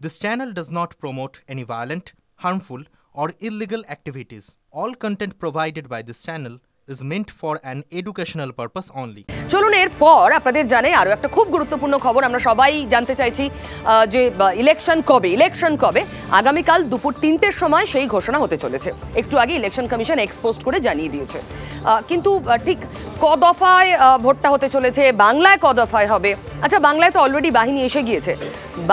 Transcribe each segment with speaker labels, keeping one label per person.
Speaker 1: This channel does not promote any violent, harmful, or illegal activities. All content provided by this channel is meant for an educational purpose only.
Speaker 2: চলুন এরপর আপনাদের জানাই আরও একটা খুব গুরুত্বপূর্ণ খবর। আমরা সবাই জানতে চাইছি যে ইলেকশন কবে আগামীকাল দুপুর ৩টের সময় সেই ঘোষণা হতে চলেছে। একটু আগে ইলেকশন কমিশন এক্সপোস্ট করে জানিয়ে দিয়েছে, কিন্তু ঠিক ক দফায় ভোটটা হতে চলেছে, বাংলায় ক দফায় হবে? আচ্ছা, বাংলায় তো অলরেডি বাহিনী এসে গিয়েছে,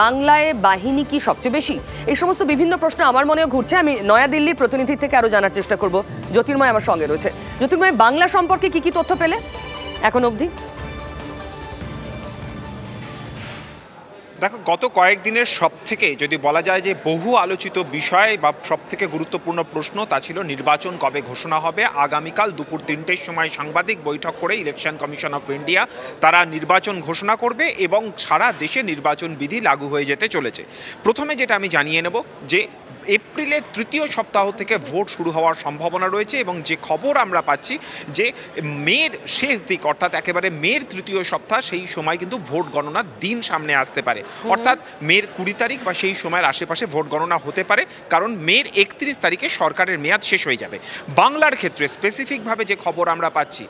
Speaker 2: বাংলায় বাহিনী কি সবচেয়ে বেশি? এই সমস্ত বিভিন্ন প্রশ্ন আমার মনেও ঘুরছে। আমি নয়াদিল্লির প্রতিনিধি থেকে আরও জানার চেষ্টা করব। জ্যোতির্ময় আমার সঙ্গে রয়েছে। জ্যোতির্ময়, বাংলা সম্পর্কে কি তথ্য পেলে এখন অবধি?
Speaker 3: দেখো, গত কয়েকদিনের সবথেকে যদি বলা যায় যে বহু আলোচিত বিষয় বা সবথেকে গুরুত্বপূর্ণ প্রশ্ন, তা ছিল নির্বাচন কবে ঘোষণা হবে। আগামীকাল দুপুর ৩টের সময় সাংবাদিক বৈঠক করে ইলেকশন কমিশন অফ ইন্ডিয়া তারা নির্বাচন ঘোষণা করবে এবং সারা দেশে নির্বাচন বিধি লাগু হয়ে যেতে চলেছে। প্রথমে যেটা আমি জানিয়ে নেব যে এপ্রিলের তৃতীয় সপ্তাহ থেকে ভোট শুরু হওয়ার সম্ভাবনা রয়েছে এবং যে খবর আমরা পাচ্ছি যে মের শেষ দিক, অর্থাৎ একেবারে মের তৃতীয় সপ্তাহ, সেই সময় কিন্তু ভোট গণনার দিন সামনে আসতে পারে। অর্থাৎ মের ২০ তারিখ বা সেই সময়ের আশেপাশে ভোট গণনা হতে পারে, কারণ মের ৩১ তারিখে সরকারের মেয়াদ শেষ হয়ে যাবে। বাংলার ক্ষেত্রে স্পেসিফিকভাবে যে খবর আমরা পাচ্ছি,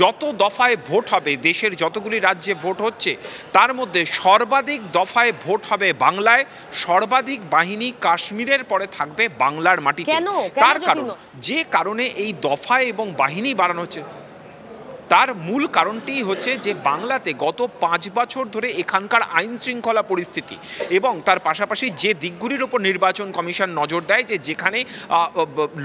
Speaker 3: যত দফায় ভোট হবে, দেশের যতগুলি রাজ্যে ভোট হচ্ছে তার মধ্যে সর্বাধিক দফায় ভোট হবে বাংলায়, সর্বাধিক বাহিনী কাশ্মীরের পরে থাকবে বাংলার মাটিতে। তার কারণ, যে কারণে এই দফায় এবং বাহিনী বাড়ানো হচ্ছে, তার মূল কারণটি হচ্ছে যে বাংলাতে গত ৫ বছর ধরে এখানকার আইন শৃঙ্খলা পরিস্থিতি এবং তার পাশাপাশি যে দিকগুলির ওপর নির্বাচন কমিশন নজর দেয়, যে যেখানে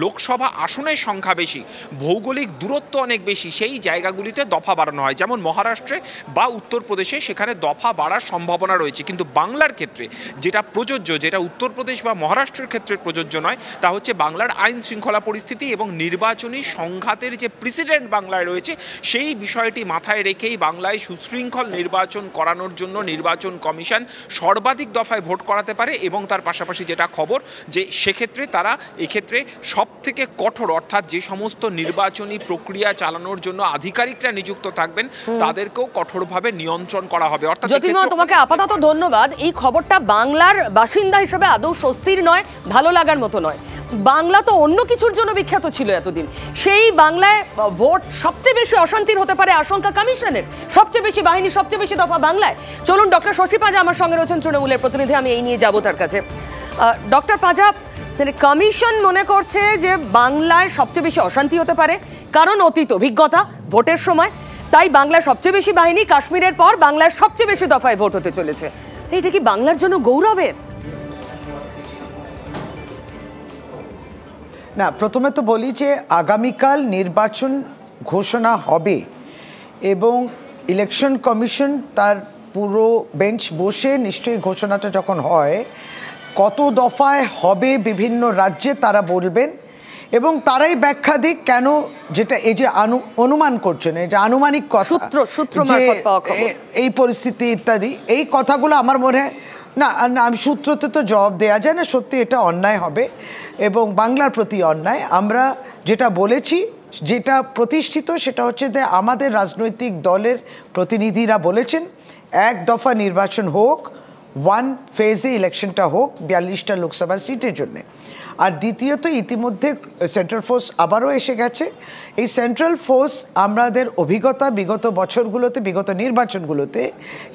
Speaker 3: লোকসভা আসনের সংখ্যা বেশি, ভৌগোলিক দূরত্ব অনেক বেশি, সেই জায়গাগুলিতে দফা বাড়ানো হয়। যেমন মহারাষ্ট্রে বা উত্তরপ্রদেশে সেখানে দফা বাড়ার সম্ভাবনা রয়েছে, কিন্তু বাংলার ক্ষেত্রে যেটা প্রযোজ্য, যেটা উত্তরপ্রদেশ বা মহারাষ্ট্রের ক্ষেত্রে প্রযোজ্য নয়, তা হচ্ছে বাংলার আইন শৃঙ্খলা পরিস্থিতি এবং নির্বাচনী সংঘাতের যে প্রেসিডেন্ট বাংলায় রয়েছে, সেই বিষয়টি মাথায় রেখেই বাংলায় সুশৃঙ্খল নির্বাচন করানোর জন্য নির্বাচন কমিশন সর্বাধিক দফায় ভোট করাতে পারে। এবং তার পাশাপাশি যেটা খবর, যে সেক্ষেত্রে তারা এক্ষেত্রে সব থেকে কঠোর, অর্থাৎ যে সমস্ত নির্বাচনী প্রক্রিয়া চালানোর জন্য আধিকারিকরা নিযুক্ত থাকবেন তাদেরকেও কঠোরভাবে নিয়ন্ত্রণ করা হবে। অর্থাৎ
Speaker 2: তোমাকে আপাতত ধন্যবাদ। এই খবরটা বাংলার বাসিন্দা হিসেবে আদৌ স্বস্তির নয়, ভালো লাগার মতো নয়। বাংলা তো অন্য কিছুর জন্য বিখ্যাত ছিল এতদিন। সেই বাংলায় ভোট সবচেয়ে বেশি অশান্তির হতে পারে আশঙ্কা কমিশনের, সবচেয়ে বেশি বাহিনী, সবচেয়ে বেশি দফা বাংলায়। চলুন, ডক্টর শশী পাঁজা আমার সঙ্গে রয়েছেন, তৃণমূলের প্রতিনিধি। আমি এই নিয়ে যাব তার কাছে। ডক্টর পাঁজা, কমিশন মনে করছে যে বাংলায় সবচেয়ে বেশি অশান্তি হতে পারে কারণ অতীত অভিজ্ঞতা ভোটের সময়, তাই বাংলায় সবচেয়ে বেশি বাহিনী, কাশ্মীরের পর বাংলায় সবচেয়ে বেশি দফায় ভোট হতে চলেছে। এটা কি বাংলার জন্য গৌরবের?
Speaker 4: না, প্রথমে তো বলি যে আগামীকাল নির্বাচন ঘোষণা হবে এবং ইলেকশন কমিশন তার পুরো বেঞ্চ বসে নিশ্চয়ই ঘোষণাটা যখন হয়, কত দফায় হবে বিভিন্ন রাজ্যে তারা বলবেন এবং তারাই ব্যাখ্যা দিক কেন, যেটা এই যে অনুমান করছেন, এই যে আনুমানিক কথা, এই পরিস্থিতি ইত্যাদি, এই কথাগুলো আমার মনে হয় না, আমি সূত্রতে তো জবাব দেওয়া যায় না, সত্যি এটা অন্যায় হবে এবং বাংলার প্রতি অন্যায়। আমরা যেটা বলেছি, যেটা প্রতিষ্ঠিত, সেটা হচ্ছে যে আমাদের রাজনৈতিক দলের প্রতিনিধিরা বলেছেন এক দফা নির্বাচন হোক, ওয়ান ফেজে ইলেকশনটা হোক ৪২টা লোকসভা সিটের জন্যে। আর দ্বিতীয়ত, ইতিমধ্যে সেন্ট্রাল ফোর্স আবারও এসে গেছে। এই সেন্ট্রাল ফোর্স আমাদের অভিজ্ঞতা বিগত বছরগুলোতে, বিগত নির্বাচনগুলোতে,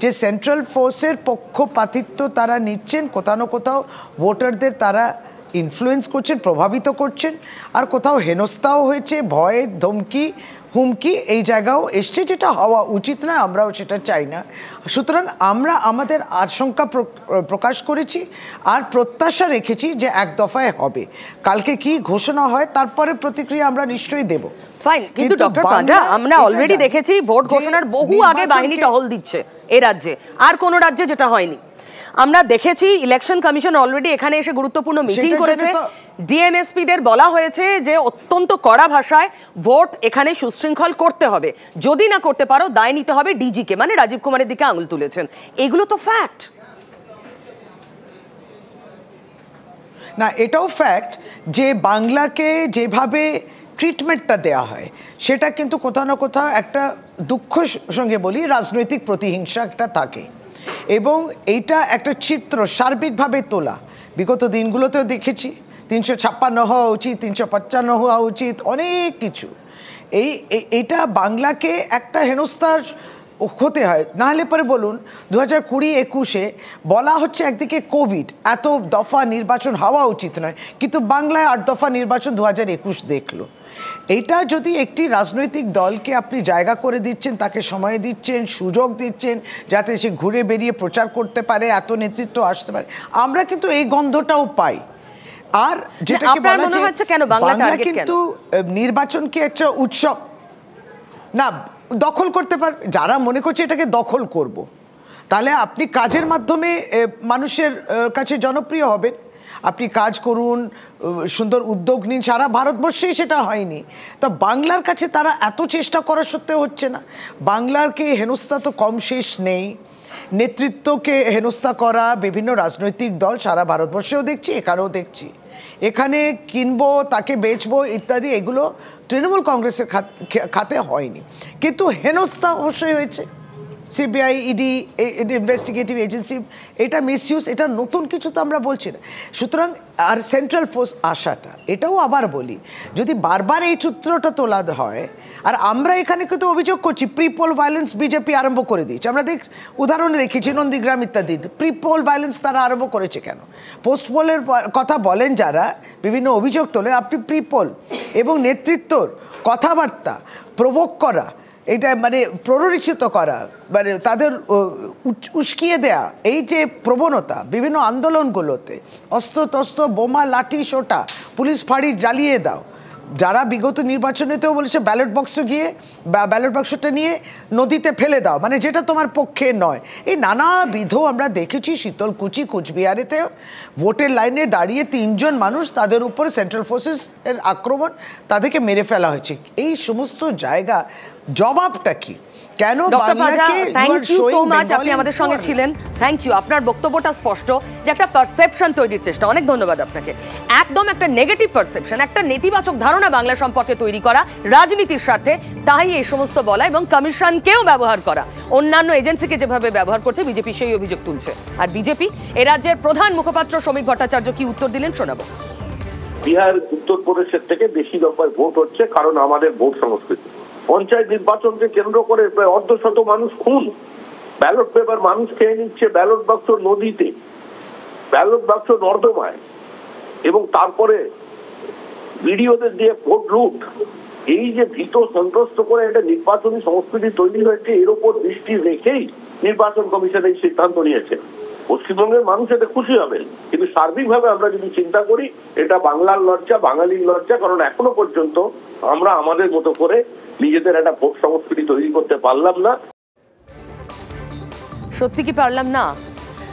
Speaker 4: যে সেন্ট্রাল ফোর্সের পক্ষপাতিত্ব তারা নিচ্ছেন, কোথাও না কোথাও ভোটারদের তারা ইনফ্লুয়েন্স করছেন, প্রভাবিত করছেন, আর কোথাও হেনস্থাও হয়েছে, ভয়, ধমকি, হুমকি এই জায়গাও এসছে, যেটা হওয়া উচিত না, আমরাও সেটা চাই না। সুতরাং আমরা আমাদের আশঙ্কা প্রকাশ করেছি আর প্রত্যাশা রেখেছি যে এক দফায় হবে। কালকে কি ঘোষণা হয় তারপরে প্রতিক্রিয়া আমরা নিশ্চয়ই দেব।
Speaker 2: ফাইন, কিন্তু ডক্টর পাঁজা, আমরা অলরেডি দেখেছি ভোট ঘোষণার বহু আগে বাহিনী টহল দিচ্ছে এ রাজ্যে, আর কোন রাজ্যে যেটা হয়নি। আমরা দেখেছি ইলেকশন কমিশন অলরেডি এখানে এসে গুরুত্বপূর্ণ মিটিং করেছে। ডিএমএসপিদের বলা হয়েছে যে অত্যন্ত কড়া ভাষায় ভোট এখানে সুশৃঙ্খল করতে হবে, যদি না করতে পারো দায় নিতে হবে ডিজিকে, মানে রাজীব কুমারের দিকে আঙুল তুলেছেন। এগুলো তো ফ্যাক্ট
Speaker 4: না? এটাও ফ্যাক্ট যে বাংলাকে যেভাবে ট্রিটমেন্টটা দেওয়া হয়, সেটা কিন্তু কোথাও না কোথাও একটা দুঃখ সঙ্গে বলি রাজনৈতিক প্রতিহিংসা একটা থাকে এবং এইটা একটা চিত্র সার্বিকভাবে তোলা। বিগত দিনগুলোতেও দেখেছি 356 হওয়া উচিত, 355 হওয়া উচিত, অনেক কিছু। এইটা বাংলাকে একটা হেনস্থার হতে হয়। নাহলে পরে বলুন 2020-21 বলা হচ্ছে একদিকে কোভিড, এত দফা নির্বাচন হওয়া উচিত নয়, কিন্তু বাংলায় 8 দফা নির্বাচন 2021 দেখলো। এইটা যদি একটি রাজনৈতিক দলকে আপনি জায়গা করে দিচ্ছেন, তাকে সময় দিচ্ছেন, সুযোগ দিচ্ছেন যাতে সে ঘুরে বেরিয়ে প্রচার করতে পারে, এত নেতৃত্ব আসতে পারে, আমরা কিন্তু এই গন্ধটাও পাই। আর যেটাকে বলা হচ্ছে বাংলা কিন্তু নির্বাচনকে একটা উৎসব না দখল করতে পারবে। যারা মনে করছে এটাকে দখল করব, তাহলে আপনি কাজের মাধ্যমে মানুষের কাছে জনপ্রিয় হবেন। আপনি কাজ করুন, সুন্দর উদ্যোগ নিন, সারা ভারতবর্ষেই সেটা হয়নি। তো বাংলার কাছে তারা এত চেষ্টা করা সত্ত্বেও হচ্ছে না। বাংলারকে হেনস্থা তো কম শেষ নেই, নেতৃত্বকে হেনস্থা করা বিভিন্ন রাজনৈতিক দল সারা ভারতবর্ষেও দেখছি, এখানেও দেখছি। এখানে কিনবো, তাকে বেচবো ইত্যাদি, এগুলো তৃণমূল কংগ্রেসের খাতে হয়নি, কিন্তু হেনস্থা অবশ্যই হয়েছে। সিবিআই, ইডি, ইনভেস্টিগেটিভ এজেন্সি, এটা মিসইউজ, এটা নতুন কিছু তো আমরা বলছি না। সুতরাং আর সেন্ট্রাল ফোর্স আসাটা, এটাও আবার বলি, যদি বারবার এই চিত্রটা তোলা হয়, আর আমরা এখানে কিন্তু অভিযোগ করছি প্রিপোল ভায়োলেন্স বিজেপি আরম্ভ করে দিয়েছে। আমরা উদাহরণে দেখেছি নন্দীগ্রাম ইত্যাদি, প্রিপোল ভায়োলেন্স তারা আরম্ভ করেছে কেন? পোস্ট পোলের কথা বলেন যারা, বিভিন্ন অভিযোগ তোলেন, আপনি প্রিপোল এবং নেতৃত্বর কথাবার্তা প্রভোগ করা, এটা মানে প্ররোচিত করা, মানে তাদের উস্কিয়ে দেয়া, এই যে প্রবণতা বিভিন্ন আন্দোলনগুলোতে, অস্ত্র বোমা লাঠি সোটা, পুলিশ ফাঁড়ি জ্বালিয়ে দাও, যারা বিগত নির্বাচনেতেও বলেছে ব্যালট বক্সে গিয়ে ব্যালট বক্সটা নিয়ে নদীতে ফেলে দাও, মানে যেটা তোমার পক্ষে নয়, এই নানাবিধ আমরা দেখেছি। শীতলকুচি, কোচবিহারেতে ভোটের লাইনে দাঁড়িয়ে 3 জন মানুষ, তাদের উপর সেন্ট্রাল ফোর্সেস এর আক্রমণ, তাদেরকে মেরে ফেলা হয়েছে। এই সমস্ত জায়গা জবাবটা কি? কেন বাংলাকে?
Speaker 2: থ্যাংক ইউ সো মাচ, আপনি আমাদের সঙ্গে ছিলেন। Thank you. আপনার বক্তব্যটা স্পষ্ট যে একটা পারসেপশন তৈরির চেষ্টা, অনেক ধন্যবাদ আপনাকে। একদম একটা নেগেটিভ পারসেপশন, একটা নেতিবাচক ধারণা বাংলা সম্পর্কে তৈরি করা রাজনীতির স্বার্থে, তাই এই সমস্ত বলা, এবং কমিশনকেও ব্যবহার করা, অন্যান্য এজেন্সিকে যেভাবে ব্যবহার করছে বিজেপি সেই অভিযোগ তুলছে। আর বিজেপি এ রাজ্যের প্রধান মুখপাত্র শ্রমিক ভট্টাচার্য কি উত্তর দিলেন শোনাবো।
Speaker 5: বিহার, উত্তরপ্রদেশের থেকে বেশি দফায় ভোট হচ্ছে, কারণ আমাদের ভোট সংস্কৃতি। পঞ্চায়েত নির্বাচনকে কেন্দ্র করে প্রায় অর্ধশত মানুষ খুন, ব্যালট পেপার মানুষ খেয়ে নিচ্ছে, ব্যালট বাক্স নদীতে, ব্যালট বাক্স নর্দমায়, এবং তারপরে ভিডিওদের দিয়ে ভোট লুট। এই যে ভীত সন্ত্রস্ত করে একটা নির্বাচনী সংস্কৃতি তৈরি হয়েছে, এর উপর দৃষ্টি রেখেই নির্বাচন কমিশন এই সিদ্ধান্ত নিয়েছে। পশ্চিমবঙ্গের মানুষ এতে খুশি হবে, কিন্তু সার্বিকভাবে আমরা যদি চিন্তা করি, এটা বাংলার লজ্জা, বাঙালির লজ্জা, কারণ এখনো পর্যন্ত আমরা আমাদের মতো করে নিজেদের একটা ভোট সংস্কৃতি তৈরি করতে পারলাম না।
Speaker 2: সত্যি কি পারলাম না?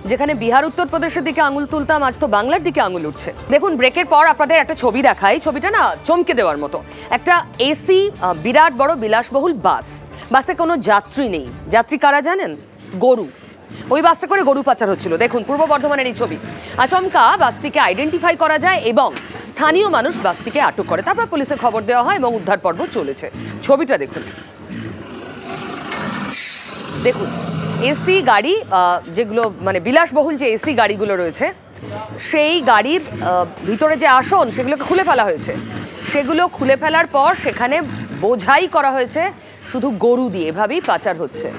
Speaker 2: যেখানে বিহার, উত্তরপ্রদেশের দিকে আঙুল তুলতাম, আজ তো বাংলার দিকে আঙুল উঠছে। দেখুন, ব্রেকের পর আপনাদের একটা ছবি দেখাই, ছবিটা না চমকে দেওয়ার মতো। একটা এসি বিরাট বড় বিলাসবহুল বাস, বাসে কোনো যাত্রী নেই। যাত্রী কারা জানেন? গরু। ওই বাসটা করে গরু পাচার হচ্ছিল। দেখুন পূর্ব বর্ধমানের এই ছবি। আচমকা বাসটিকে আইডেন্টিফাই করা যায় এবং স্থানীয় মানুষ বাসটিকে আটক করে, তারপর পুলিশে খবর দেওয়া হয় এবং উদ্ধার পর্ব চলেছে। ছবিটা দেখুন। দেখুন এসি গাড়ি, যেগুলো মানে বিলাসবহুল যে এসি গাড়িগুলো রয়েছে, সেই গাড়ির ভিতরে যে আসন সেগুলোকে খুলে ফেলা হয়েছে। সেগুলো খুলে ফেলার পর সেখানে বোঝাই করা হয়েছে শুধু গরু দিয়ে, এভাবেই পাচার হচ্ছে।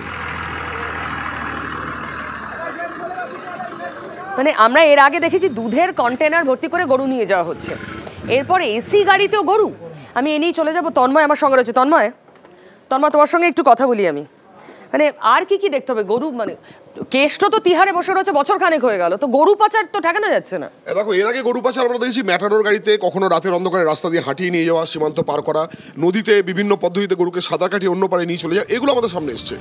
Speaker 2: মানে আমরা এর আগে দেখেছি দুধের কন্টেনার ভর্তি করে গরু নিয়ে যাওয়া হচ্ছে, এরপর এসি গাড়িতেও গরু। আমি এ নিয়ে চলে যাব, তন্ময় আমার সঙ্গে রয়েছে। তন্ময়, তোমার সঙ্গে একটু কথা বলি আমি। মানে আর কি কি দেখতে হবে? গরু মানে কেষ্ট তো তিহারে বসে রয়েছে, বছর খানেক হয়ে গেল, তো গরু পাচার তো ঠেকানো যাচ্ছে না।
Speaker 6: দেখো, এর আগে গরু পাচার আমরা দেখেছি ম্যাটাডোর গাড়িতে, কখনো রাতের অন্ধকারে রাস্তা দিয়ে হাঁটিয়ে নিয়ে যাওয়া, সীমান্ত পার করা, নদীতে বিভিন্ন পদ্ধতিতে গরুকে সাঁতার কাটিয়ে অন্য পারে নিয়ে চলে যাওয়া, এগুলো আমাদের সামনে এসছে।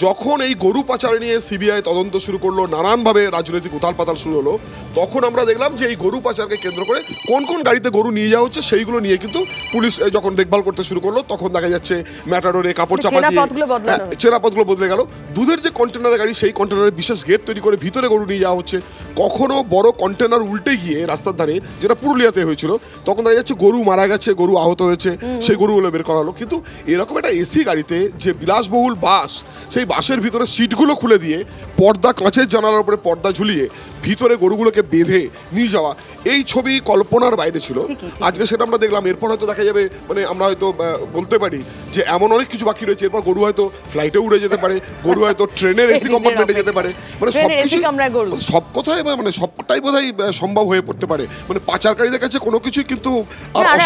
Speaker 6: যখন এই গরু পাচার নিয়ে সিবিআই তদন্ত শুরু করলো, নানানভাবে রাজনৈতিক উথাল পাতাল শুরু হলো, তখন আমরা দেখলাম যে এই গরু পাচারকে কেন্দ্র করে কোন কোন গাড়িতে গরু নিয়ে যাওয়া হচ্ছে সেইগুলো নিয়ে কিন্তু পুলিশ যখন দেখভাল করতে শুরু করলো, তখন দেখা যাচ্ছে ম্যাটাডোরে কাপড় চাপা দিয়ে চেনাপথগুলো বদলে গেল। দুধের যে কন্টেনার গাড়ি, সেই কন্টেনার কন্টেনারের বিশেষ গেট তৈরি করে ভিতরে গরু নিয়ে যাওয়া হচ্ছে। কখনো বড় কন্টেনার উল্টে গিয়ে রাস্তার ধারে, যেটা পুরুলিয়াতে হয়েছিল, তখন দেখা যাচ্ছে গরু মারা গেছে, গরু আহত হয়েছে, সেই গরুগুলো বের করা হলো। কিন্তু এরকম একটা এসি গাড়িতে যে বিলাসবহুল বাস, সেই বাসের ভিতরে সিটগুলো খুলে দিয়ে পর্দা, কাঁচের জানালার উপরে পর্দা ঝুলিয়ে ভিতরে গরুগুলোকে বেঁধে নিয়ে যাওয়া, এই ছবি কল্পনার বাইরে ছিল। আজকে সেটা আমরা দেখলাম। এরপর হয়তো দেখা যাবে, মানে আমরা হয়তো বলতে পারি যে এমন অনেক কিছু বাকি রয়েছে। এরপর গরু হয়তো ফ্লাইটে উড়ে যেতে পারে, গরু হয়তো ট্রেনের এসি কম্পার্টমেন্টে যেতে পারে, মানে সব কথাই, মানে সবটাই বোধহয় সম্ভব হয়ে পড়তে পারে। মানে পাচারকারীদের কাছে কোনো কিছুই কিন্তু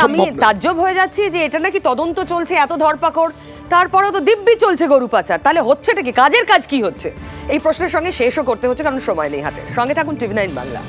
Speaker 2: আমি তাজ্জব হয়ে যাচ্ছি যে এটা নাকি তদন্ত চলছে, এত ধরপাকড়, তারপরেও তো দিব্যি চলছে গরু পাচার। তাহলে হচ্ছেটা কি? কাজের কাজ কি হচ্ছে? এই প্রশ্নের সঙ্গে শেষও করতে হচ্ছে, কারণ সময় নেই হাতে। সঙ্গে থাকুন TV9 বাংলা।